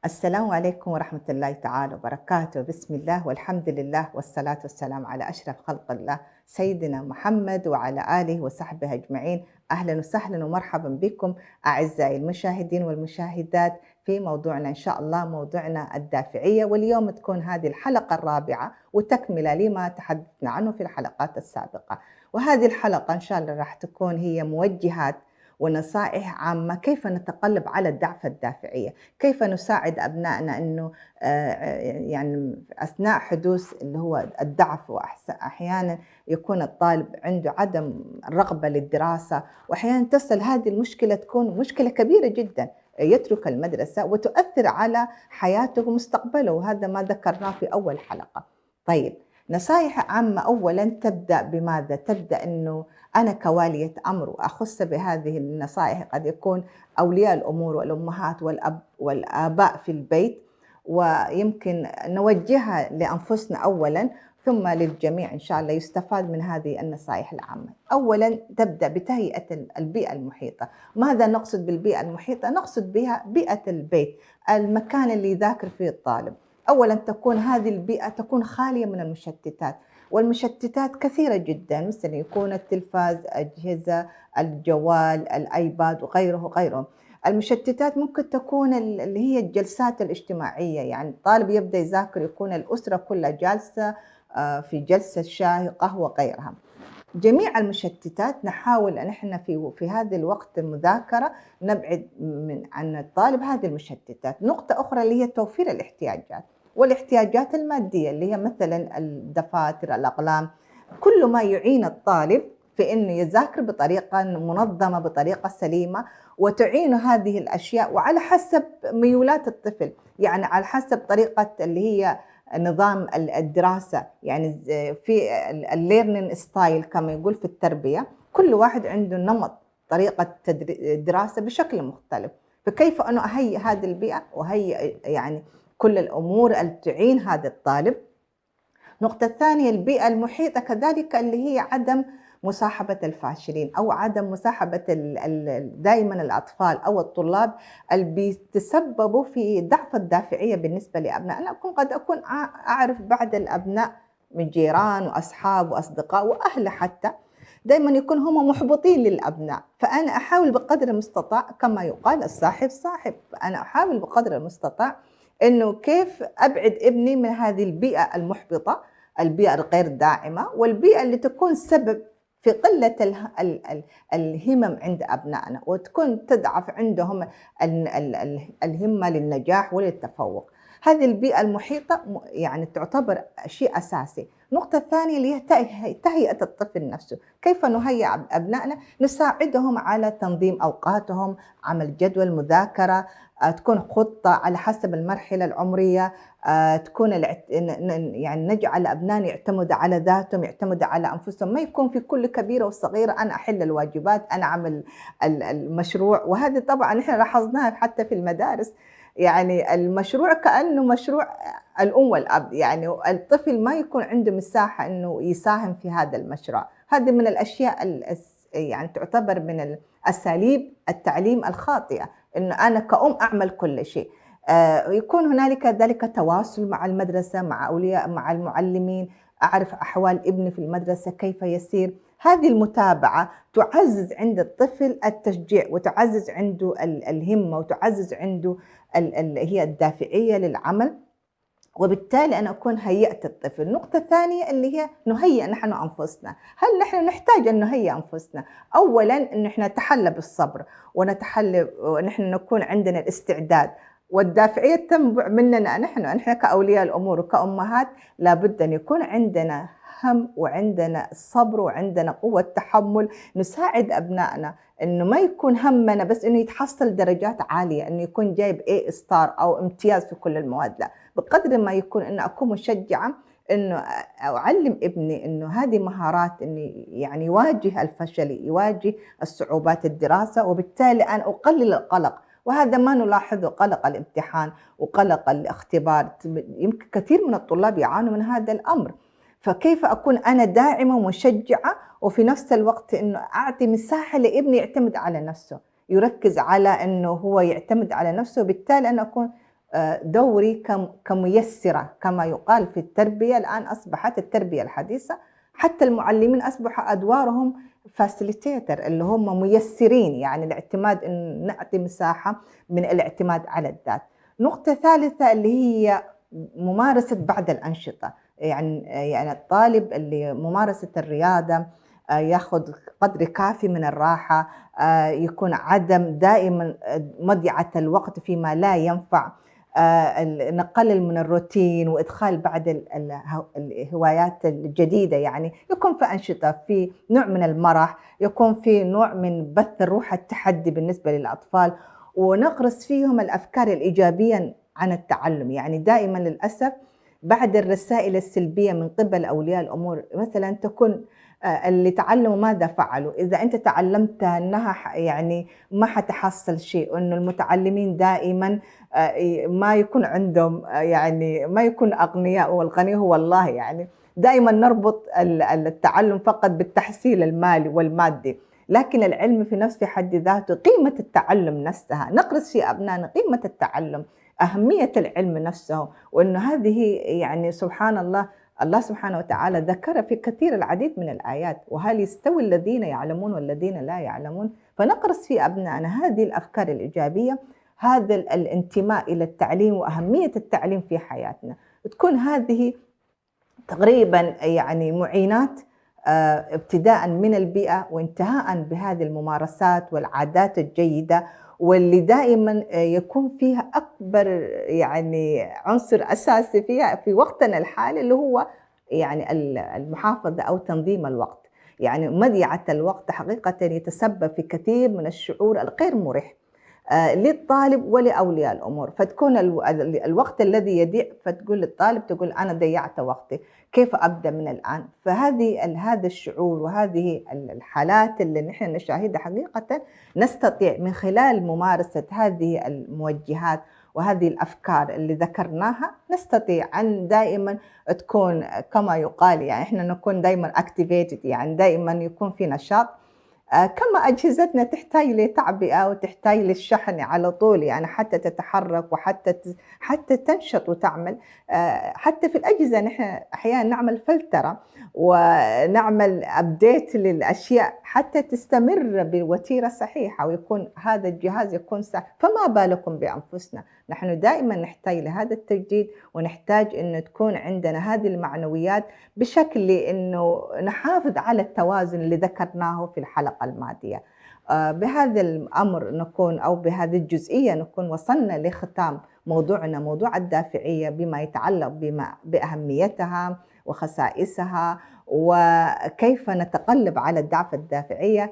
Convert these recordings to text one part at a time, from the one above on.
السلام عليكم ورحمة الله تعالى وبركاته. بسم الله والحمد لله والصلاة والسلام على أشرف خلق الله سيدنا محمد وعلى آله وصحبه أجمعين. أهلا وسهلا ومرحبا بكم أعزائي المشاهدين والمشاهدات في موضوعنا إن شاء الله، موضوعنا الدافعية، واليوم تكون هذه الحلقة الرابعة وتكملة لما تحدثنا عنه في الحلقات السابقة. وهذه الحلقة إن شاء الله راح تكون هي موجهات ونصائح عامة كيف نتغلب على الضعف الدافعية، كيف نساعد أبنائنا أنه يعني أثناء حدوث اللي هو الضعف، وأحيانا يكون الطالب عنده عدم رغبة للدراسة، وأحيانا تصل هذه المشكلة تكون مشكلة كبيرة جدا، يترك المدرسة وتؤثر على حياته ومستقبله، وهذا ما ذكرناه في أول حلقة. طيب، نصائح عامة أولا تبدأ بماذا؟ تبدأ أنه أنا كوالية أمر وأخص بهذه النصائح قد يكون أولياء الأمور والأمهات والآباء في البيت، ويمكن نوجهها لأنفسنا أولا ثم للجميع إن شاء الله يستفاد من هذه النصائح العامة. أولا تبدأ بتهيئة البيئة المحيطة. ماذا نقصد بالبيئة المحيطة؟ نقصد بها بيئة البيت، المكان اللي يذاكر فيه الطالب. أولا تكون هذه البيئة تكون خالية من المشتتات، والمشتتات كثيرة جدا، مثل يكون التلفاز، أجهزة الجوال، الآيباد وغيره. المشتتات ممكن تكون اللي هي الجلسات الاجتماعية، يعني الطالب يبدأ يذاكر يكون الأسرة كلها جالسة في جلسة شاي قهوة غيرها. جميع المشتتات نحاول أن احنا في هذا الوقت المذاكرة نبعد عن الطالب هذه المشتتات. نقطة أخرى اللي هي توفير الاحتياجات والاحتياجات المادية، اللي هي مثلا الدفاتر، الأقلام، كل ما يعين الطالب في أنه يذاكر بطريقة منظمة، بطريقة سليمة، وتعين هذه الأشياء وعلى حسب ميولات الطفل، يعني على حسب طريقة اللي هي نظام الدراسة، يعني في الليرنينج ستايل كما يقول في التربية، كل واحد عنده نمط طريقة دراسة بشكل مختلف. فكيف أنه أهيئ هذه البيئة وهيئ يعني كل الأمور اللي تعين هذا الطالب. نقطة ثانية البيئة المحيطة كذلك، اللي هي عدم مصاحبة الفاشلين أو عدم مصاحبة دائما الأطفال أو الطلاب اللي بيتسببوا في ضعف الدافعية بالنسبة لأبنائنا. قد أكون أعرف بعض الأبناء من جيران وأصحاب وأصدقاء وأهل حتى دائما يكون هم محبطين للأبناء، فأنا أحاول بقدر المستطاع كما يقال الصاحب صاحب، أنا أحاول بقدر المستطاع إنه كيف أبعد ابني من هذه البيئة المحبطة، البيئة الغير داعمة، والبيئة اللي تكون سبب في قلة الهمم عند أبنائنا، وتكون تضعف عندهم الهمة للنجاح وللتفوق. هذه البيئة المحيطة يعني تعتبر شيء أساسي. النقطة الثانية اللي هي تهيئة الطفل نفسه. كيف نهيئ أبنائنا؟ نساعدهم على تنظيم أوقاتهم، عمل جدول مذاكرة، تكون خطة على حسب المرحلة العمرية، تكون يعني نجعل أبنائنا يعتمدوا على ذاتهم، يعتمدوا على أنفسهم، ما يكون في كل كبيرة وصغيرة أنا أحل الواجبات، أنا أعمل المشروع. وهذه طبعا إحنا لاحظناها حتى في المدارس، يعني المشروع كأنه مشروع الأم والأب، يعني الطفل ما يكون عنده مساحة أنه يساهم في هذا المشروع. هذه من الأشياء يعني تعتبر من أساليب التعليم الخاطئة، أنه أنا كأم أعمل كل شيء. يكون هنالك ذلك تواصل مع المدرسة، مع أولياء، مع المعلمين، أعرف أحوال ابني في المدرسة كيف يسير. هذه المتابعة تعزز عند الطفل التشجيع، وتعزز عنده الهمة، وتعزز عنده هي الدافعية للعمل، وبالتالي أنا أكون هيئت الطفل. النقطة الثانية اللي هي نهيئ نحن أنفسنا. هل نحن نحتاج أن نهيئ أنفسنا؟ أولاً أن نحن نتحلى بالصبر، ونحن نكون عندنا الاستعداد، والدافعية تنبع مننا نحن كأولياء الأمور وكأمهات. لابد أن يكون عندنا هم وعندنا الصبر وعندنا قوة تحمل، نساعد أبنائنا إنه ما يكون همنا بس إنه يتحصل درجات عالية، إنه يكون جايب A ستار أو امتياز في كل المواد، لا، بقدر ما يكون إنه أكون مشجعة إنه أعلم ابني إنه هذه مهارات، إنه يعني يواجه الفشل، يواجه الصعوبات الدراسة، وبالتالي أنا أقلل القلق. وهذا ما نلاحظه، قلق الامتحان وقلق الاختبار، يمكن كثير من الطلاب يعانوا من هذا الأمر. فكيف أكون أنا داعمة ومشجعة، وفي نفس الوقت إنه أعطي مساحة لابني يعتمد على نفسه، يركز على إنه هو يعتمد على نفسه، وبالتالي أنا أكون دوري كميسرة كما يقال في التربية. الآن أصبحت التربية الحديثة حتى المعلمين أصبح أدوارهم فاسيليتيتر، اللي هم ميسرين، يعني الاعتماد إن نعطي مساحة من الاعتماد على الذات. نقطة ثالثة اللي هي ممارسة بعض الأنشطة، يعني الطالب اللي ممارسة الرياضة ياخذ قدر كافي من الراحة، يكون عدم دائما مضيعة الوقت فيما لا ينفع، نقلل من الروتين وإدخال بعض الهوايات الجديدة، يعني يكون في أنشطة، في نوع من المرح، يكون في نوع من بث الروح التحدي بالنسبة للأطفال، ونغرس فيهم الأفكار الإيجابية عن التعلم. يعني دائما للأسف بعد الرسائل السلبية من قبل أولياء الأمور مثلا تكون اللي تعلموا ماذا فعلوا؟ إذا أنت تعلمت أنها يعني ما حتحصل شيء، وأنه المتعلمين دائما ما يكون عندهم يعني ما يكون أغنياء، والغني هو الله. يعني دائما نربط التعلم فقط بالتحصيل المالي والمادي، لكن العلم في نفس في حد ذاته قيمة التعلم نفسها، نقرس في أبنائنا قيمة التعلم، أهمية العلم نفسه، وأنه هذه يعني سبحان الله، الله سبحانه وتعالى ذكر في كثير العديد من الآيات: وهل يستوي الذين يعلمون والذين لا يعلمون؟ فنقرس في أبنائنا هذه الأفكار الإيجابية، هذا الانتماء إلى التعليم وأهمية التعليم في حياتنا. تكون هذه تقريبا يعني معينات ابتداء من البيئة وانتهاء بهذه الممارسات والعادات الجيدة، واللي دائما يكون فيها أكبر يعني عنصر أساسي فيها في وقتنا الحالي، اللي هو يعني المحافظة أو تنظيم الوقت. يعني مضيعة الوقت حقيقة يتسبب في كثير من الشعور الغير مريح للطالب ولأولياء الأمور. فتكون الوقت الذي يضيع، فتقول للطالب، تقول أنا ضيعت وقتي، كيف أبدأ من الآن؟ هذا الشعور وهذه الحالات اللي نحن نشاهدها حقيقة نستطيع من خلال ممارسة هذه الموجهات وهذه الأفكار اللي ذكرناها، نستطيع أن دائما تكون كما يقال، يعني إحنا نكون دائما activated، يعني دائما يكون في نشاط. كما أجهزتنا تحتاج لتعبئة وتحتاج للشحن على طول، يعني حتى تتحرك حتى تنشط وتعمل. حتى في الأجهزة نحن أحيانا نعمل فلترة ونعمل أبديت للأشياء حتى تستمر بوتيرة صحيحة ويكون هذا الجهاز يكون صح. فما بالكم بأنفسنا، نحن دائما نحتاج لهذا التجديد، ونحتاج أن تكون عندنا هذه المعنويات بشكل أنه نحافظ على التوازن اللي ذكرناه في الحلقة الماضية. بهذا الأمر نكون، أو بهذه الجزئية نكون وصلنا لختام موضوعنا، موضوع الدافعية، بما يتعلق بأهميتها وخصائصها وكيف نتغلب على الضعف الدافعية.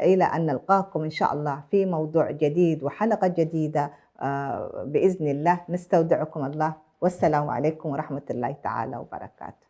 إلى أن نلقاكم إن شاء الله في موضوع جديد وحلقة جديدة بإذن الله. نستودعكم الله، والسلام عليكم ورحمة الله تعالى وبركاته.